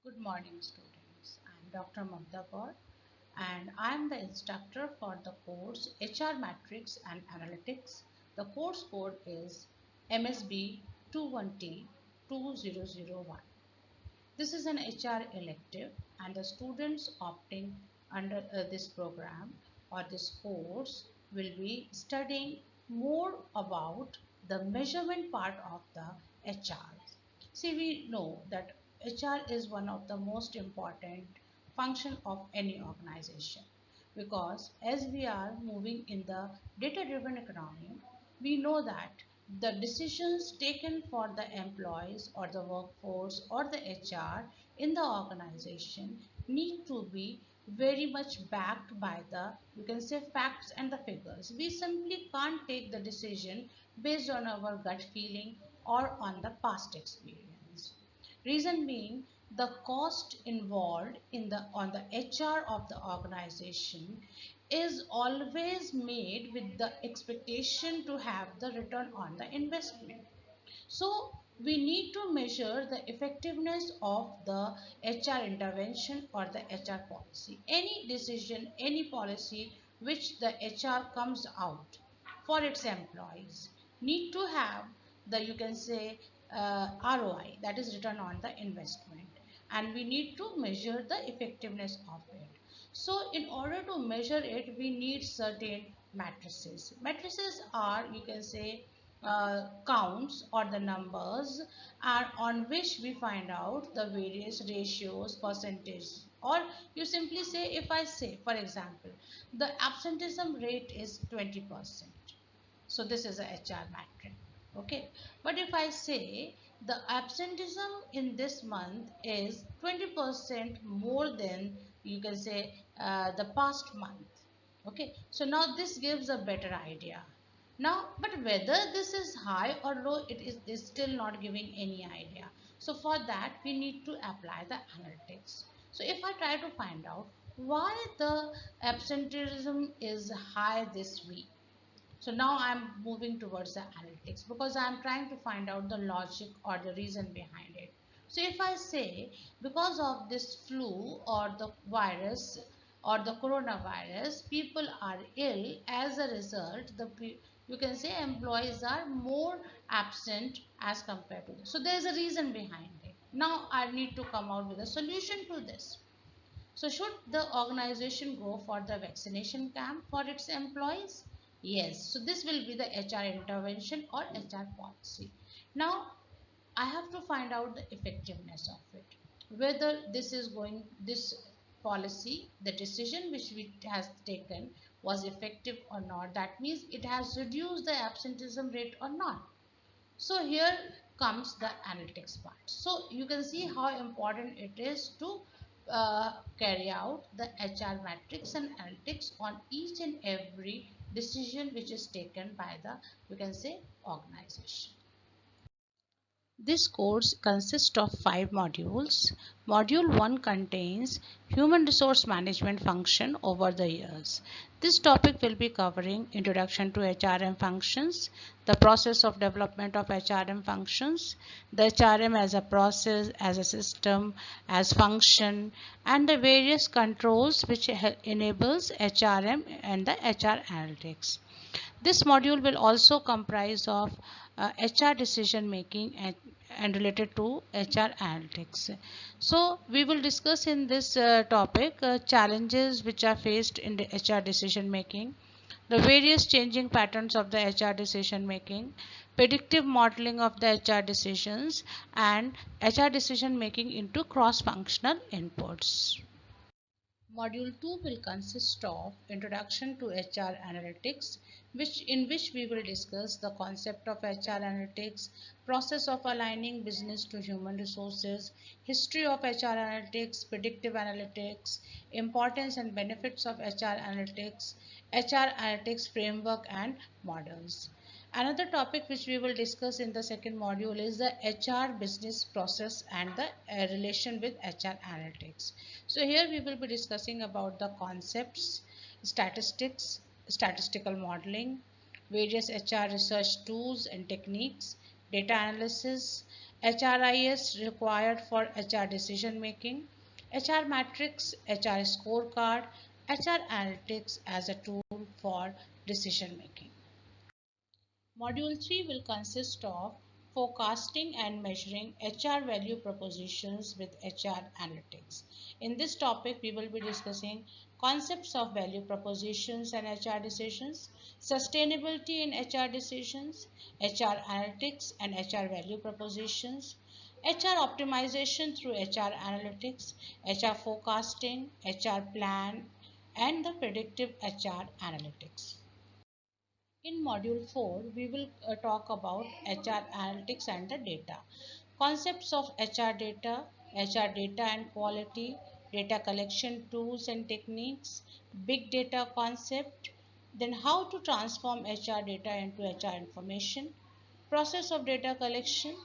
Good morning, students. I'm Dr. Mamta Kaur and I'm the instructor for the course HR Matrix and Analytics. The course code is MSB21T2001. This is an HR elective and the students opting under this program or this course will be studying more about the measurement part of the HR. See, we know that HR is one of the most important function of any organization because as we are moving in the data-driven economy, we know that the decisions taken for the employees or the workforce or the HR in the organization need to be very much backed by the, you can say, facts and the figures. We simply can't take the decision based on our gut feeling or on the past experience. Reason being, the cost involved in the on the HR of the organization is always made with the expectation to have the return on the investment. So we need to measure the effectiveness of the HR intervention or the HR policy. Any decision, any policy which the HR comes out for its employees need to have the, you can say, ROI, that is return on the investment, and we need to measure the effectiveness of it. So in order to measure it, we need certain matrices. Matrices are, you can say, counts or the numbers are on which we find out the various ratios, percentage, or you simply say, if I say for example the absenteeism rate is 20%, so this is a HR metric. Okay, but if I say the absenteeism in this month is 20% more than, you can say, the past month. Okay, so now this gives a better idea. Now, but whether this is high or low, is still not giving any idea. So for that, we need to apply the analytics. So if I try to find out why the absenteeism is high this week, so now I'm moving towards the analytics because I'm trying to find out the logic or the reason behind it. So if I say because of this flu or the virus or the coronavirus, people are ill, as a result, you can say employees are more absent as compared to this. So there is a reason behind it. Now I need to come out with a solution to this. So should the organization go for the vaccination camp for its employees? Yes. So this will be the HR intervention or HR policy. Now I have to find out the effectiveness of it. Whether this policy, the decision which we has taken was effective or not. That means it has reduced the absenteeism rate or not. So here comes the analytics part. So you can see how important it is to carry out the HR matrix and analytics on each and every decision which is taken by the, you can say, organization. This course consists of 5 modules. Module 1 contains human resource management function over the years. This topic will be covering introduction to HRM functions, the process of development of HRM functions, the HRM as a process, as a system, as function, and the various controls which enables HRM and the HR analytics. This module will also comprise of HR decision making and related to HR analytics. So we will discuss in this topic challenges which are faced in the HR decision making, the various changing patterns of the HR decision making, predictive modeling of the HR decisions, and HR decision making into cross-functional inputs. Module 2 will consist of Introduction to HR Analytics, in which we will discuss the concept of HR Analytics, process of aligning business to human resources, history of HR Analytics, predictive analytics, importance and benefits of HR Analytics, HR Analytics framework and models. Another topic which we will discuss in the second module is the HR business process and the relation with HR analytics. So here we will be discussing about the concepts, statistics, statistical modeling, various HR research tools and techniques, data analysis, HRIS required for HR decision making, HR matrix, HR scorecard, HR analytics as a tool for decision making. Module 3 will consist of forecasting and measuring HR value propositions with HR analytics. In this topic, we will be discussing concepts of value propositions and HR decisions, sustainability in HR decisions, HR analytics and HR value propositions, HR optimization through HR analytics, HR forecasting, HR plan, and the predictive HR analytics. In module 4, we will talk about HR analytics and the data. Concepts of HR data and quality, data collection tools and techniques, big data concept, then how to transform HR data into HR information, process of data collection,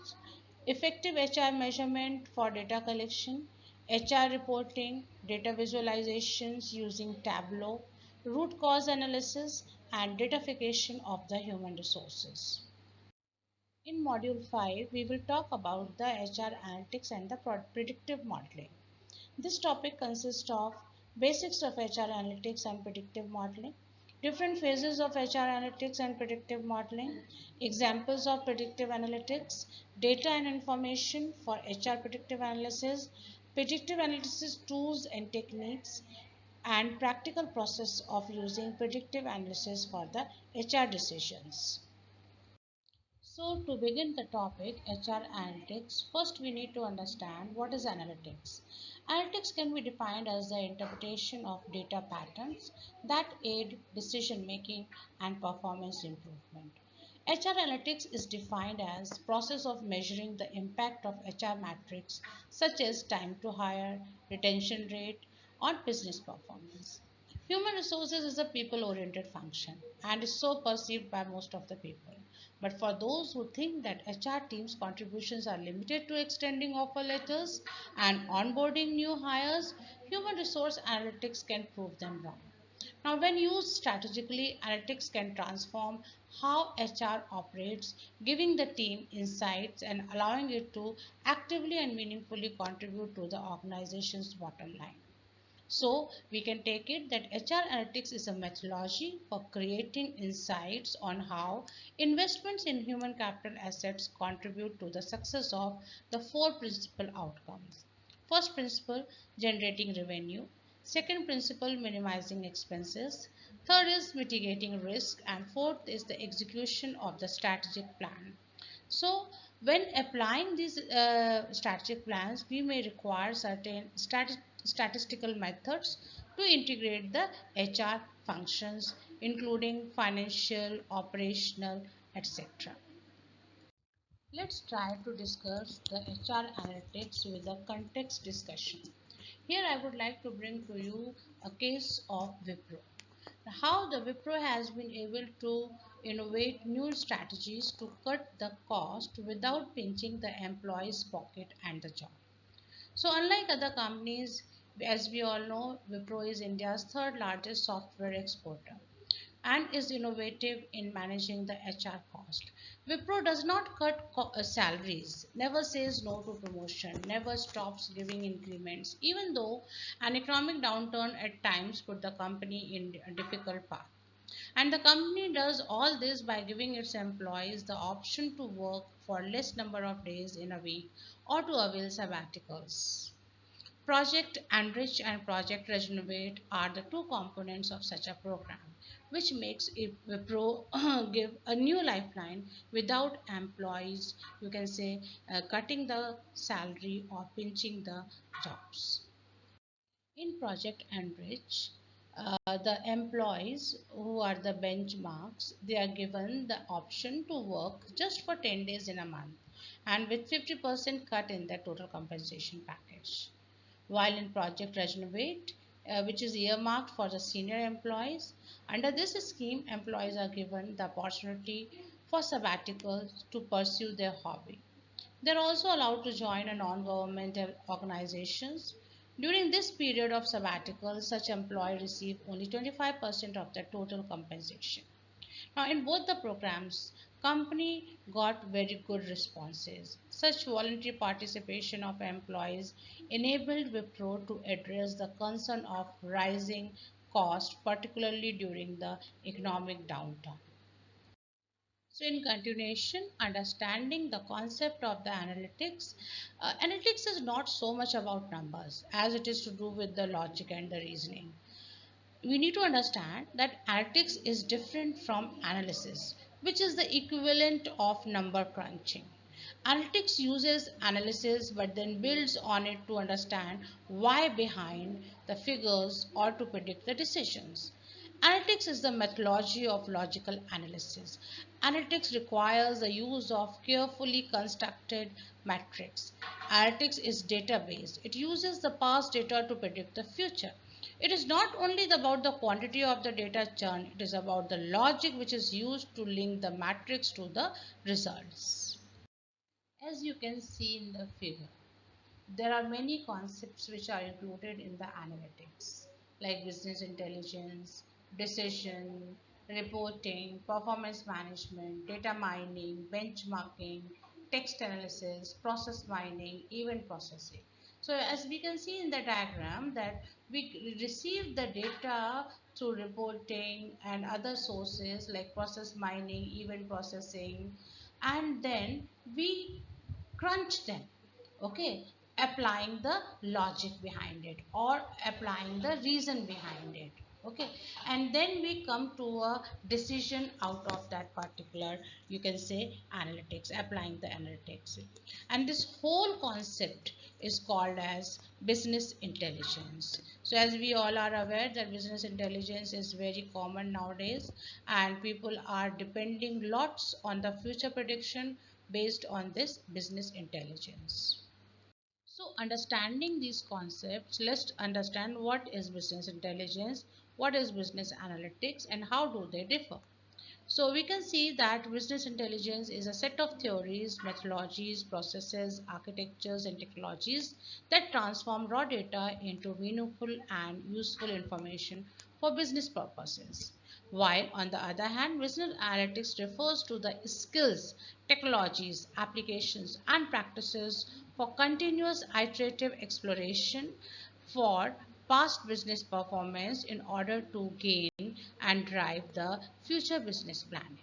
effective HR measurement for data collection, HR reporting, data visualizations using Tableau, root cause analysis, and datafication of the human resources. In module 5, we will talk about the HR analytics and the predictive modeling. This topic consists of basics of HR analytics and predictive modeling, different phases of HR analytics and predictive modeling, examples of predictive analytics, data and information for HR predictive analysis tools and techniques, and practical process of using predictive analysis for the HR decisions. So to begin the topic HR analytics, first we need to understand what is analytics. Analytics can be defined as the interpretation of data patterns that aid decision making and performance improvement. HR analytics is defined as process of measuring the impact of HR metrics such as time to hire, retention rate on business performance. Human resources is a people-oriented function and is so perceived by most of the people. But for those who think that HR teams' contributions are limited to extending offer letters and onboarding new hires, human resource analytics can prove them wrong. Now, when used strategically, analytics can transform how HR operates, giving the team insights and allowing it to actively and meaningfully contribute to the organization's bottom line. So we can take it that HR analytics is a methodology for creating insights on how investments in human capital assets contribute to the success of the four principal outcomes. First principle, generating revenue. Second principle, minimizing expenses. Third is mitigating risk. And fourth is the execution of the strategic plan. So when applying these strategic plans, we may require certain statistical methods to integrate the HR functions, including financial, operational, etc. Let's try to discuss the HR analytics with a context discussion. Here I would like to bring to you a case of Wipro. How the Wipro has been able to innovate new strategies to cut the cost without pinching the employee's pocket and the job. So unlike other companies, as we all know, Wipro is India's third largest software exporter and is innovative in managing the HR cost. Wipro does not cut salaries, never says no to promotion, never stops giving increments, even though an economic downturn at times put the company in a difficult path. And the company does all this by giving its employees the option to work for less number of days in a week or to avail sabbaticals. Project Enrich and Project Regenerate are the two components of such a program, which makes Wipro give a new lifeline without employees, you can say, cutting the salary or pinching the jobs. In Project Enrich, the employees who are the benchmarks, they are given the option to work just for 10 days in a month and with 50% cut in their total compensation package. While in Project Regenerate, which is earmarked for the senior employees, under this scheme, employees are given the opportunity for sabbaticals to pursue their hobby. They are also allowed to join a non-governmental organizations. During this period of sabbatical, such employees receive only 25% of their total compensation. Now, in both the programs, company got very good responses. Such voluntary participation of employees enabled Wipro to address the concern of rising cost, particularly during the economic downturn. So, in continuation, understanding the concept of the analytics, analytics is not so much about numbers as it is to do with the logic and the reasoning. We need to understand that analytics is different from analysis, which is the equivalent of number crunching. Analytics uses analysis but then builds on it to understand why behind the figures or to predict the decisions. Analytics is the methodology of logical analysis. Analytics requires the use of carefully constructed metrics. Analytics is data based. It uses the past data to predict the future. It is not only about the quantity of the data churned, it is about the logic which is used to link the matrix to the results. As you can see in the figure, there are many concepts which are included in the analytics, like business intelligence, decision, reporting, performance management, data mining, benchmarking, text analysis, process mining, event processing. So as we can see in the diagram that we receive the data through reporting and other sources like process mining, event processing, and then we crunch them, okay, applying the logic behind it or applying the reason behind it, okay, and then we come to a decision out of that particular, you can say, analytics, applying the analytics. And this whole concept is called as business intelligence. So as we all are aware that business intelligence is very common nowadays, and people are depending lots on the future prediction based on this business intelligence. So understanding these concepts, let's understand what is business intelligence, what is business analytics, and how do they differ. So we can see that business intelligence is a set of theories, methodologies, processes, architectures, and technologies that transform raw data into meaningful and useful information for business purposes. While on the other hand, business analytics refers to the skills, technologies, applications, and practices for continuous iterative exploration for past business performance in order to gain and drive the future business planning.